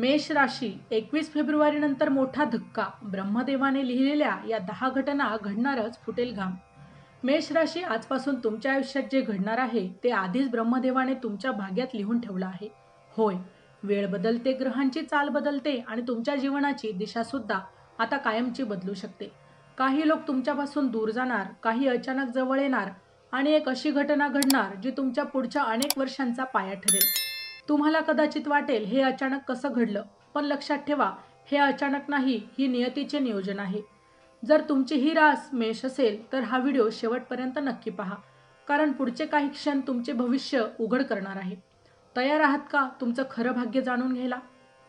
मेष राशी 21 फेब्रुवारी नंतर मोठा धक्का. ब्रह्मदेवाने लिहिलेल्या या 10 घटना घडणारच फुटेल घाम. मेष राशी आजपासून तुमच्या आयुष्यात जे घडणार आहे ते आधीच ब्रह्मदेवाने तुमच्या भाग्यात लिहून ठेवलं आहे. होय, वेळ बदलते, ग्रहांची चाल बदलते आणि तुमच्या जीवनाची दिशा सुद्धा आता कायमची बदलू शकते. काही लोक तुमच्यापासून दूर जाणार, काही अचानक जवळ येणार आणि एक अशी घटना घडणार जी तुमच्या पुढच्या अनेक वर्षांचा पाया ठरेल. तुम्हाला कदाचित वाटेल हे अचानक कसं घडलं, पण लक्षात ठेवा, हे अचानक नाही, ही नियतीचे नियोजन आहे. जर तुमची ही रास मेष असेल तर हा व्हिडिओ शेवटपर्यंत नक्की पहा, कारण पुढचे काही क्षण तुमचे भविष्य उघड करणार आहे. तयार आहात का तुमचं खरं भाग्य जाणून घ्यायला?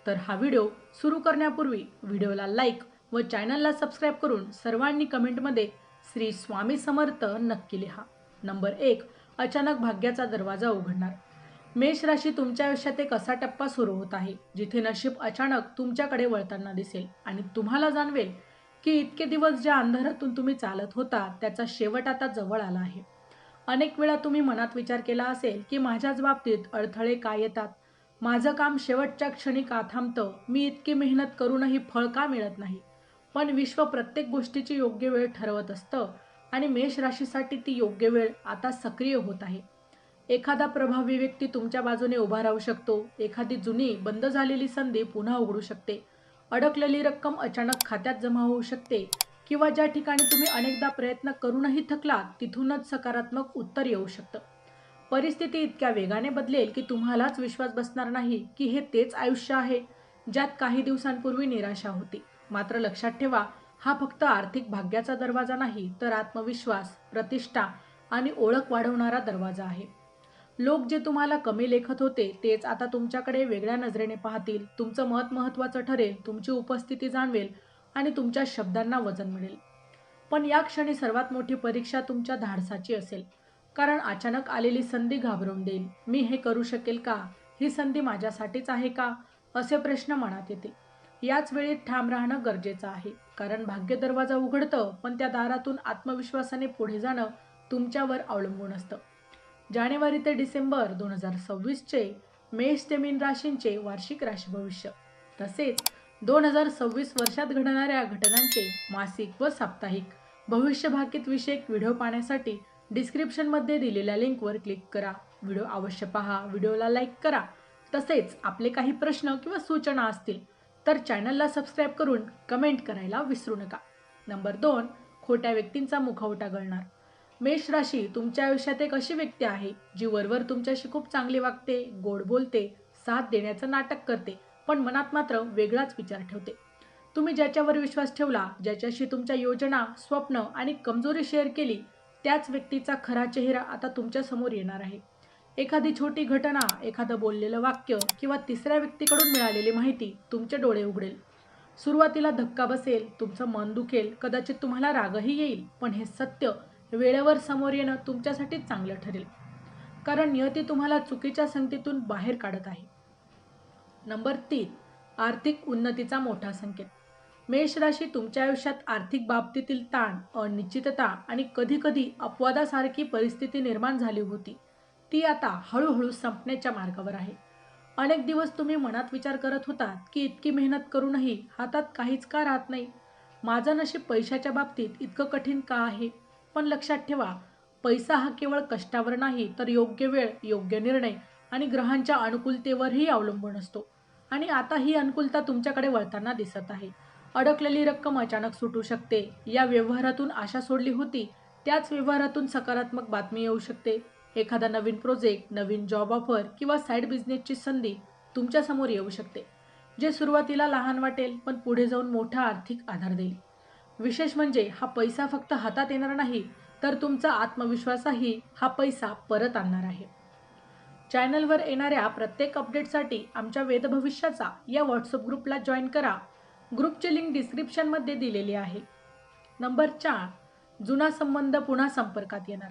तर हा व्हिडिओ सुरू करण्यापूर्वी व्हिडिओला लाईक व चॅनलला सबस्क्राईब करून सर्वांनी कमेंटमध्ये श्री स्वामी समर्थ नक्की लिहा. नंबर 1. अचानक भाग्याचा दरवाजा उघडणार. मेष राशी तुमच्या आयुष्यात एक असा टप्पा सुरू होत आहे जिथे नशीब अचानक तुमच्याकडे वळताना दिसेल आणि तुम्हाला जाणवेल की इतके दिवस ज्या अंधारातून तुम्ही चालत होता त्याचा शेवट आता जवळ आला आहे. अनेक वेळा तुम्ही मनात विचार केला असेल की माझ्याच बाबतीत अडथळे का येतात, माझं काम शेवटच्या क्षणी का थांबतं, मी इतकी मेहनत करूनही फळ का मिळत नाही. पण विश्व प्रत्येक गोष्टीची योग्य वेळ ठरवत असतं आणि मेष राशीसाठी ती योग्य वेळ आता सक्रिय होत आहे. एखादा प्रभावी व्यक्ती तुमच्या बाजूने उभा राहू शकतो, एखादी जुनी बंद झालेली संधी पुन्हा उघडू शकते, अडकलेली रक्कम अचानक खात्यात जमा होऊ शकते किंवा ज्या ठिकाणी तुम्ही अनेकदा प्रयत्न करूनही थकलात तिथूनच सकारात्मक उत्तर येऊ शकतं. परिस्थिती इतक्या वेगाने बदलेल की तुम्हालाच विश्वास बसणार नाही की हे तेच आयुष्य आहे ज्यात काही दिवसांपूर्वी निराशा होती. मात्र लक्षात ठेवा, हा फक्त आर्थिक भाग्याचा दरवाजा नाही, तर आत्मविश्वास, प्रतिष्ठा आणि ओळख वाढवणारा दरवाजा आहे. लोक जे तुम्हाला कमी लेखत होते तेच आता तुमच्याकडे वेगळ्या नजरेने पाहतील. तुमचं मत महत्त्वाचं ठरेल, तुमची उपस्थिती जाणवेल आणि तुमच्या शब्दांना वजन मिळेल. पण या क्षणी सर्वात मोठी परीक्षा तुमच्या धाडसाची असेल, कारण अचानक आलेली संधी घाबरवून देईल. मी हे करू शकेल का? ही संधी माझ्यासाठीच आहे का? असे प्रश्न मनात येतील. याच वेळी ठाम राहणं गरजेचं आहे, कारण भाग्य दरवाजा उघडतं पण त्या दारातून आत्मविश्वासाने पुढे जाणं तुमच्यावर अवलंबून असतं. जानेवारी ते डिसेंबर 2026चे मेष ते मीन राशींचे वार्षिक राशी भविष्य, तसेच 2026 वर्षात घडणाऱ्या घटनांचे मासिक व साप्ताहिक भविष्य भाकीत विषयक व्हिडिओ पाहण्यासाठी डिस्क्रिप्शनमध्ये दिलेल्या लिंकवर क्लिक करा. व्हिडिओ अवश्य पहा, व्हिडिओला लाईक करा. तसेच आपले काही प्रश्न किंवा सूचना असतील तर चॅनलला सबस्क्राईब करून कमेंट करायला विसरू नका. नंबर 2. खोट्या व्यक्तींचा मुखवटा गळणार. मेष राशी तुमच्या आयुष्यात एक अशी व्यक्ती आहे जी वरवर तुमच्याशी खूप चांगली वागते, गोड बोलते, साथ देण्याचं नाटक करते, पण मनात मात्र वेगळाच विचार ठेवते. तुम्ही ज्याच्यावर विश्वास ठेवला, ज्याच्याशी तुमच्या योजना, स्वप्न आणि कमजोरी शेअर केली, त्याच व्यक्तीचा खरा चेहरा आता तुमच्या समोर येणार आहे. एखादी छोटी घटना, एखादं बोललेलं वाक्य किंवा तिसऱ्या व्यक्तीकडून मिळालेली माहिती तुमचे डोळे उघडेल. सुरुवातीला धक्का बसेल, तुमचं मन दुखेल, कदाचित तुम्हाला रागही येईल, पण हे सत्य वेळेवर समोर येणं तुमच्यासाठी चांगलं ठरेल, कारण नियती तुम्हाला चुकीच्या संगतीतून बाहेर काढत आहे. नंबर 3. आर्थिक उन्नतीचा मोठा संकेत. मेष राशी तुमच्या आयुष्यात आर्थिक बाबतीतील ताण, अनिश्चितता आणि कधीकधी अपवादासारखी परिस्थिती निर्माण झाली होती, ती आता हळूहळू संपण्याच्या मार्गावर आहे. अनेक दिवस तुम्ही मनात विचार करत होतात की इतकी मेहनत करूनही हातात काहीच का राहत नाही, माझं नशीब पैशाच्या बाबतीत इतकं कठीण का आहे. पण लक्षात ठेवा, पैसा हा केवळ कष्टावर नाही, तर योग्य वेळ, योग्य निर्णय आणि ग्रहांच्या अनुकूलतेवरही अवलंबून असतो. आणि आता ही अनुकूलता तुमच्याकडे वळताना दिसत आहे. अडकलेली रक्कम अचानक सुटू शकते, या व्यवहारातून आशा सोडली होती त्याच व्यवहारातून सकारात्मक बातमी येऊ शकते. एखादा नवीन प्रोजेक्ट, नवीन जॉब ऑफर किंवा साईड बिझनेसची संधी तुमच्यासमोर येऊ शकते, जे सुरुवातीला लहान वाटेल पण पुढे जाऊन मोठा आर्थिक आधार देईल. विशेष म्हणजे हा पैसा फक्त हातात येणार नाही, तर तुमचा आत्मविश्वासही हा पैसा परत आणणार आहे. चॅनलवर येणाऱ्या प्रत्येक अपडेटसाठी आमच्या वेदभविष्याचा या व्हॉट्सअप ग्रुपला जॉईन करा. ग्रुपची लिंक डिस्क्रिप्शनमध्ये दिलेली आहे. नंबर 4. जुना संबंध पुन्हा संपर्कात येणार.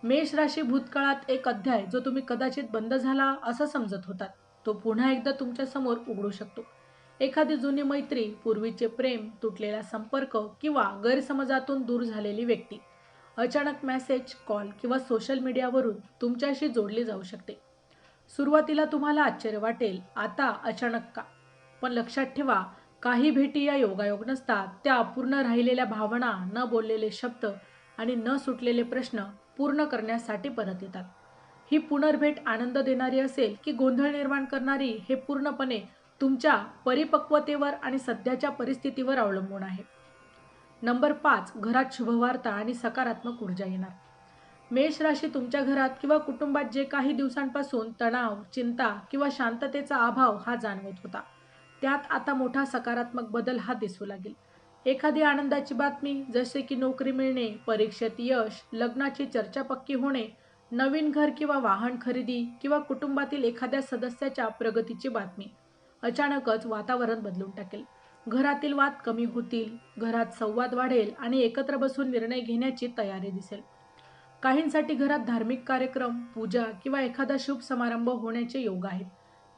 मेष राशी भूतकाळात एक अध्याय जो तुम्ही कदाचित बंद झाला असं समजत होतात, तो पुन्हा एकदा तुमच्या समोर उघडू शकतो. एखादी जुनी मैत्री, पूर्वीचे प्रेम, तुटलेला संपर्क किंवा गैरसमजातून दूर झालेली व्यक्ती अचानक मेसेज, कॉल किंवा सोशल मीडियावरून तुमच्याशी जोडली जाऊ शकते. सुरुवातीला तुम्हाला आश्चर्य वाटेल, आता अचानक का? पण लक्षात ठेवा, काही भेटी या योगायोग नसतात. त्या अपूर्ण राहिलेल्या भावना, न बोललेले शब्द आणि न सुटलेले प्रश्न पूर्ण करण्यासाठी परत येतात. ही पुनर्भेट आनंद देणारी असेल की गोंधळ निर्माण करणारी, हे पूर्णपणे तुमच्या परिपक्वतेवर आणि सध्याच्या परिस्थितीवर अवलंबून आहे. नंबर 5, घरात शुभवार्ता आणि सकारात्मक ऊर्जा येणार. मेष राशी तुमच्या घरात किंवा कुटुंबात जे काही दिवसांपासून तणाव, चिंता किंवा शांततेचा अभाव हा जाणवत होता, त्यात आता मोठा सकारात्मक बदल हा दिसू लागेल. एखादी आनंदाची बातमी, जसे की नोकरी मिळणे, परीक्षेत यश, लग्नाची चर्चा पक्की होणे, नवीन घर किंवा वाहन खरेदी किंवा कुटुंबातील एखाद्या सदस्याच्या प्रगतीची बातमी अचानकच वातावरण बदलून टाकेल. घरातील वाद कमी होतील, घरात संवाद वाढेल आणि एकत्र बसून निर्णय घेण्याची तयारी दिसेल. काहींसाठी घरात धार्मिक कार्यक्रम, पूजा किंवा एखादा शुभ समारंभ होण्याचे योग आहेत,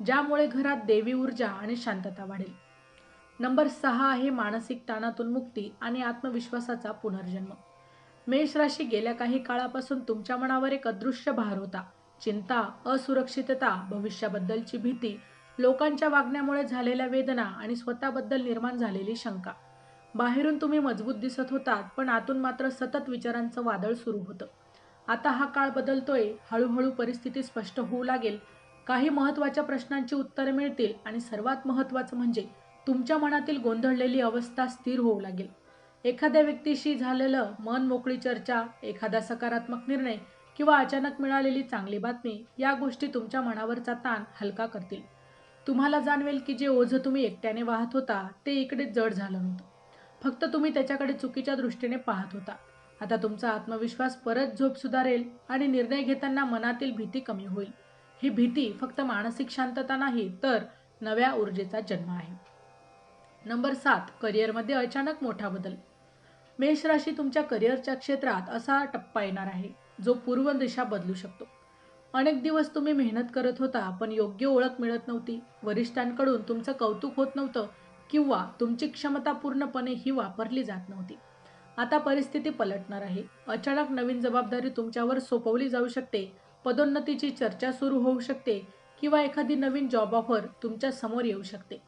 ज्यामुळे घरात देवी ऊर्जा आणि शांतता वाढेल. नंबर 6 आहे मानसिक ताणातून मुक्ती आणि आत्मविश्वासाचा पुनर्जन्म. मेष राशी गेल्या काही काळापासून तुमच्या मनावर एक अदृश्य भार होता. चिंता, असुरक्षितता, भविष्याबद्दलची भीती, लोकांच्या वागण्यामुळे झालेल्या वेदना आणि स्वतःबद्दल निर्माण झालेली शंका. बाहेरून तुम्ही मजबूत दिसत होतात, पण आतून मात्र सतत विचारांचं वादळ सुरू होतं. आता हा काळ बदलतोय, हळूहळू परिस्थिती स्पष्ट होऊ लागेल, काही महत्त्वाच्या प्रश्नांची उत्तरे मिळतील आणि सर्वात महत्त्वाचं म्हणजे तुमच्या मनातील गोंधळलेली अवस्था स्थिर होऊ लागेल. एखाद्या व्यक्तीशी झालेलं मन मोकळी चर्चा, एखादा सकारात्मक निर्णय किंवा अचानक मिळालेली चांगली बातमी, या गोष्टी तुमच्या मनावरचा ताण हलका करतील. तुम्हाला जाणवेल की जे ओझं तुम्ही एकट्याने वाहत होता, ते इकडे जड झालं नव्हतं. फक्त तुम्ही त्याच्याकडे चुकीच्या दृष्टीने पाहत होता. आता तुमचा आत्मविश्वास परत झोप सुधारेल आणि निर्णय घेताना मनातील भीती कमी होईल. ही भीती फक्त मानसिक शांतता नाही, तर नव्या ऊर्जेचा जन्म आहे. नंबर 7, करिअरमध्ये अचानक मोठा बदल. मेष राशी तुमच्या करिअरच्या क्षेत्रात असा टप्पा येणार आहे, जो पूर्व दिशा बदलू शकतो. अनेक दिवस तुम्ही मेहनत करत होता, पण योग्य ओळख मिळत नव्हती. वरिष्ठांकडून तुमचं कौतुक होत नव्हतं किंवा तुमची क्षमता पूर्णपणे ही वापरली जात नव्हती. आता परिस्थिती पलटणार आहे. अचानक नवीन जबाबदारी तुमच्यावर सोपवली जाऊ शकते, पदोन्नतीची चर्चा सुरू होऊ शकते किंवा एखादी नवीन जॉब ऑफर तुमच्या समोर येऊ शकते.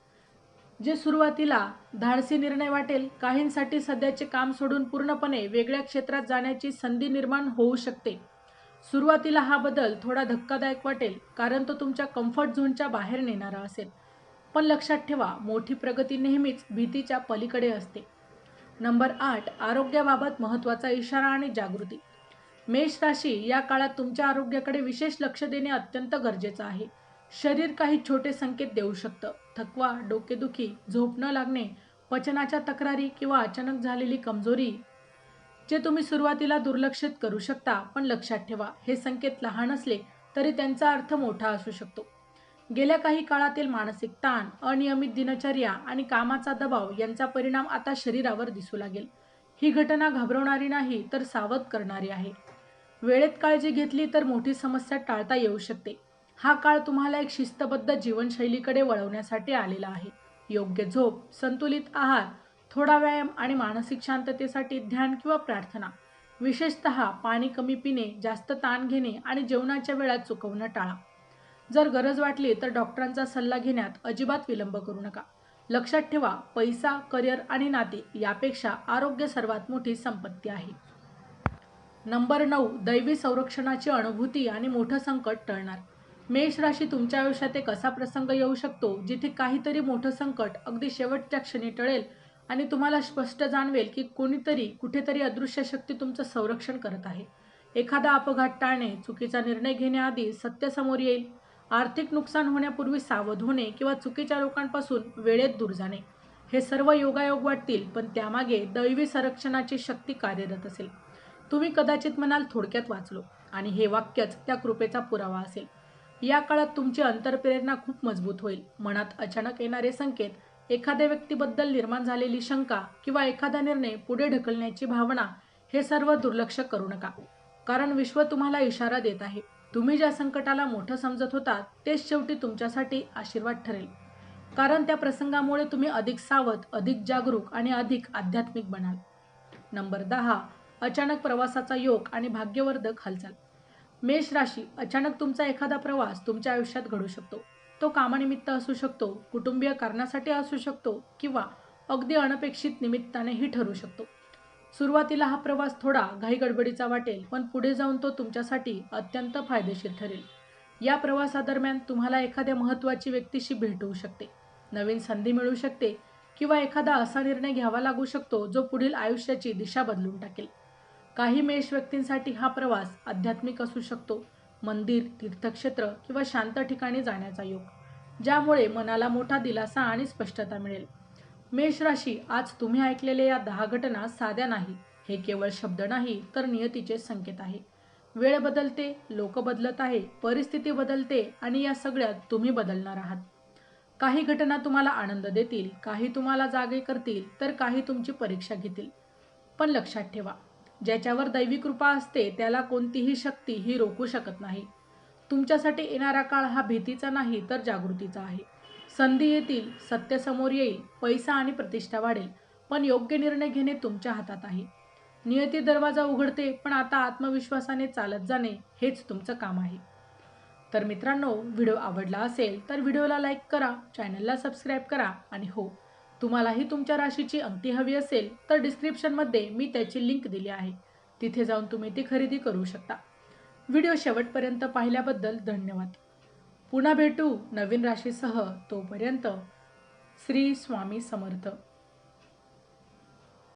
जे सुरुवातीला धाडसी निर्णय वाटेल, काहींसाठी सध्याचे काम सोडून पूर्णपणे वेगळ्या क्षेत्रात जाण्याची संधी निर्माण होऊ शकते. सुरुवातीला हा बदल थोडा धक्कादायक वाटेल, कारण तो तुमच्या कम्फर्ट झोनच्या बाहेर नेणारा असेल. पण लक्षात ठेवा, मोठी प्रगती नेहमीच भीतीच्या पलीकडे असते. नंबर 8, आरोग्याबाबत महत्त्वाचा इशारा आणि जागृती. मेष राशी या काळात तुमच्या आरोग्याकडे विशेष लक्ष देणे अत्यंत गरजेचं आहे. शरीर काही छोटे संकेत देऊ शकतं. थकवा, डोकेदुखी, झोप न लागणे, पचनाच्या तक्रारी किंवा अचानक झालेली कमजोरी, जे तुम्ही सुरुवातीला दुर्लक्षित करू शकता. पण लक्षात ठेवा, हे संकेत लहान असले तरी त्यांचा अर्थ मोठा असू शकतो. गेल्या काही काळातील मानसिक ताण, अनियमित दिनचर्या आणि कामाचा दबाव यांचा परिणाम आता शरीरावर दिसू लागेल. ही घटना घाबरवणारी नाही, तर सावध करणारी आहे. वेळेत काळजी घेतली तर मोठी समस्या टाळता येऊ शकते. हा काळ तुम्हाला एक शिस्तबद्ध जीवनशैलीकडे वळवण्यासाठी आलेला आहे. योग्य झोप, संतुलित आहार, थोडा व्यायाम आणि मानसिक शांततेसाठी ध्यान किंवा प्रार्थना. विशेषतः पाणी कमी पिणे, जास्त ताण घेणे आणि जेवणाच्या वेळा चुकवणं टाळा. जर गरज वाटली तर डॉक्टरांचा सल्ला घेण्यात अजिबात विलंब करू नका. लक्षात ठेवा, पैसा, करिअर आणि नाते यापेक्षा आरोग्य सर्वात मोठी संपत्ती आहे. नंबर 9, दैवी संरक्षणाची अनुभूती आणि मोठं संकट टळणार. मेष राशी तुमच्या आयुष्यात एक असा प्रसंग येऊ शकतो, जिथे काहीतरी मोठं संकट अगदी शेवटच्या क्षणी टळेल आणि तुम्हाला स्पष्ट जाणवेल की कोणीतरी, कुठेतरी अदृश्य शक्ती तुमचं संरक्षण करत आहे. एखादा अपघात टाळणे, चुकीचा निर्णय घेण्याआधी सत्य समोर येईल, आर्थिक नुकसान होण्यापूर्वी सावध होणे किंवा चुकीच्या लोकांपासून वेळेत दूर जाणे, हे सर्व योगायोग वाटतील, पण त्यामागे दैवी संरक्षणाची शक्ती कार्यरत असेल. तुम्ही कदाचित म्हणाल, थोडक्यात वाचलो, आणि हे वाक्यच त्या कृपेचा पुरावा असेल. या काळात तुमची अंतर्प्रेरणा खूप मजबूत होईल. मनात अचानक येणारे संकेत, एखाद्या व्यक्तीबद्दल निर्माण झालेली शंका किंवा एखादा निर्णय पुढे ढकलण्याची भावना, हे सर्व दुर्लक्ष करू नका, कारण विश्व तुम्हाला इशारा देत आहे. तुम्ही ज्या संकटाला मोठं समजत होता, तेच शेवटी तुमच्यासाठी आशीर्वाद ठरेल, कारण त्या प्रसंगामुळे तुम्ही अधिक सावध, अधिक जागरूक आणि अधिक आध्यात्मिक बनाल. नंबर 10, अचानक प्रवासाचा योग आणि भाग्यवर्धक हालचाल. मेष राशी, अचानक तुमचा एखादा प्रवास तुमच्या आयुष्यात घडू शकतो. तो कामानिमित्त असू शकतो, कुटुंबीय कारणासाठी असू शकतो किंवा अगदी अनपेक्षित निमित्तानेही ठरू शकतो. सुरुवातीला हा प्रवास थोडा घाईगडबडीचा वाटेल, पण पुढे जाऊन तो तुमच्यासाठी अत्यंत फायदेशीर ठरेल. या प्रवासादरम्यान तुम्हाला एखाद्या महत्त्वाची व्यक्तीशी भेट होऊ शकते, नवीन संधी मिळू शकते किंवा एखादा असा निर्णय घ्यावा लागू शकतो जो पुढील आयुष्याची दिशा बदलून टाकेल. काही मेष व्यक्तींसाठी हा प्रवास आध्यात्मिक असू शकतो, मंदिर, तीर्थक्षेत्र किंवा शांत ठिकाणी जाण्याचा योग, ज्यामुळे मनाला मोठा दिलासा आणि स्पष्टता मिळेल. मेष राशी, आज तुम्ही ऐकलेल्या या 10 घटना साध्या नाही. हे केवळ शब्द नाही, तर नियतीचे संकेत आहे. वेळ बदलते, लोक बदलत आहे, परिस्थिती बदलते आणि या सगळ्यात तुम्ही बदलणार आहात. काही घटना तुम्हाला आनंद देतील, काही तुम्हाला जागे करतील, तर काही तुमची परीक्षा घेतील. पण लक्षात ठेवा, ज्याच्यावर दैवी कृपा असते त्याला कोणतीही शक्ती ही रोखू शकत नाही. तुमच्यासाठी येणारा काळ हा भीतीचा नाही, तर जागृतीचा आहे. संधी येतील, सत्य समोर येईल, पैसा आणि प्रतिष्ठा वाढेल, पण योग्य निर्णय घेणे तुमच्या हातात आहे. नियती दरवाजा उघडते, पण आता आत्मविश्वासाने चालत जाणे हेच तुमचं काम आहे. तर मित्रांनो, व्हिडिओ आवडला असेल तर व्हिडिओला लाईक करा, चॅनलला सबस्क्राईब करा आणि हो, तुम्हालाही तुमच्या राशीची अंगठी हवी असेल तर डिस्क्रिप्शनमध्ये मी त्याची लिंक दिली आहे. तिथे जाऊन तुम्ही ती खरेदी करू शकता. व्हिडिओ शेवटपर्यंत पाहिल्याबद्दल धन्यवाद. पुन्हा भेटू नवीन राशीसह. तोपर्यंत श्री स्वामी समर्थ.